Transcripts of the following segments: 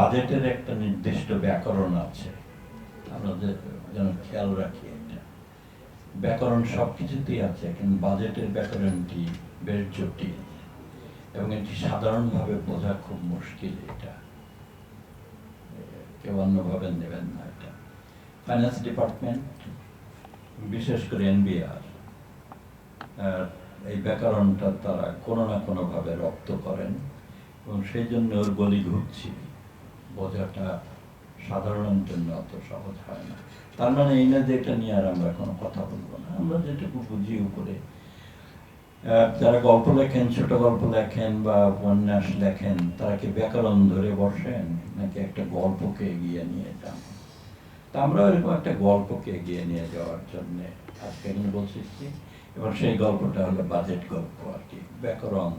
বাজেটের একটা নির্দিষ্ট ব্যাকরণ আছে, আমরা যেন খেয়াল রাখি। এটা ব্যাকরণ সব কিছুতেই আছে, কিন্তু বাজেটের ব্যাকরণটি বেশ জটিল এবং এটি সাধারণভাবে বোঝা খুব মুশকিল। এটা কেউ অন্যভাবে নেবেন না। এটা ফাইন্যান্স ডিপার্টমেন্ট, বিশেষ করে এনবিআর, এই ব্যাকরণটা তারা কোনো না কোনোভাবে রপ্ত করেন এবং সেই জন্য ওর গলি ঘুরছি বোঝাটা সাধারণের জন্য অত সহজ হয় না। তার মানে এই না যে এটা নিয়ে আর আমরা কোনো কথা বলবো না। আমরা যেটুকু বুঝি উপরে, যারা গল্প লেখেন, ছোট গল্প লেখেন বা উপন্যাস লেখেন, তারা কি ব্যাকরণ ধরে বসেন নাকি একটা গল্পকে এগিয়ে নিয়ে যান? তা আমরা এরকম একটা গল্পকে এগিয়ে নিয়ে যাওয়ার জন্য আজকে এখানে বলছি, এবং সেই গল্পটা হলো বাজেট গল্প আর কি। ব্যাকরণ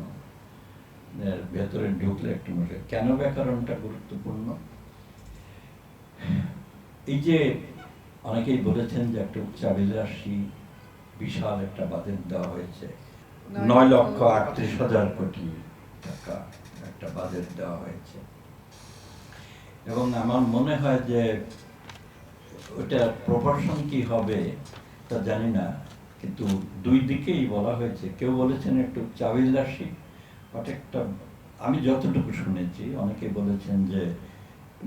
ভেতরে ঢুকলে একটু মুশকিল। কেন ব্যাকরণটা গুরুত্বপূর্ণ? এই যে অনেকেই বলেছেন যে একটা উচ্চাভিলাষী বিশাল একটা বাজেট দেওয়া হয়েছে, 9,38,000 কোটি টাকা একটা বাজেট দেওয়া হয়েছে, এবং আমার মনে হয় যে ওটা প্রপোর্শন কি হবে তা জানি না, কিন্তু দুই দিকেই বলা হয়েছে। কেউ বলেছেন একটু উচ্চাভিলাষী, একটা আমি যতটুকু শুনেছি অনেকে বলেছেন যে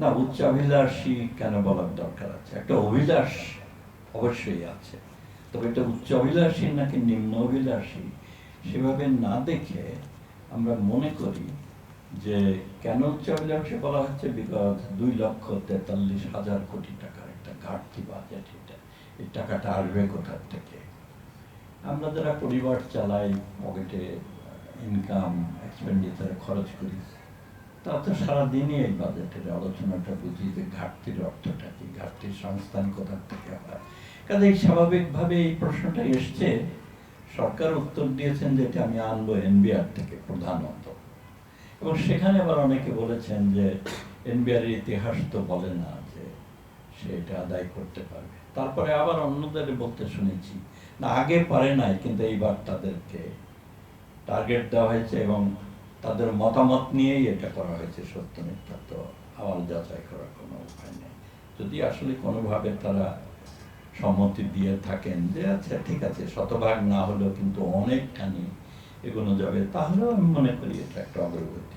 না, উচ্চাভিলাষী কেন বলার দরকার আছে, একটা অভিলাষ অবশ্যই আছে, তবে এটা উচ্চ অভিলাষী নাকি নিম্ন অভিলাষী সেভাবে না দেখে আমরা মনে করি যে কেন উচ্চ অভিলাষী বলা হচ্ছে, বিকজ 2,43,000 কোটি টাকার একটা ঘাটতি বাজেট। এটা এই টাকাটা আসবে কোথার থেকে? আমরা যারা পরিবার চালাই, পকেটে ইনকাম এক্সপেন্ডিচারে খরচ করি, তা তো সারাদিনই এই বাজেটের আলোচনাটা বুঝি যে ঘাটতির অর্থটা কি, ঘাটতির সংস্থান কোথার থেকে হয়। কাজে স্বাভাবিকভাবে এই প্রশ্নটা এসছে। সরকার উত্তর দিয়েছেন যে এটা আমি আনবো এনবিআর থেকে প্রধানত, এবং সেখানে আবার অনেকে বলেছেন যে এনবিআর এর ইতিহাস তো বলে না যে সে এটা আদায় করতে পারবে। তারপরে আবার অন্যদের বলতে শুনেছি না, আগে পারে নাই, কিন্তু এইবার তাদেরকে টার্গেট দেওয়া হয়েছে এবং তাদের মতামত নিয়েই এটা করা হয়েছে। সত্য মিথ্যা তো আবার যাচাই করার কোনো উপায় নেই। যদি আসলে কোনোভাবে তারা সম্মতি দিয়ে থাকেন যে আচ্ছা ঠিক আছে, শতভাগ না হলেও কিন্তু অনেকখানি এগোনো যাবে, তাহলেও আমি মনে করি এটা একটা অগ্রগতি।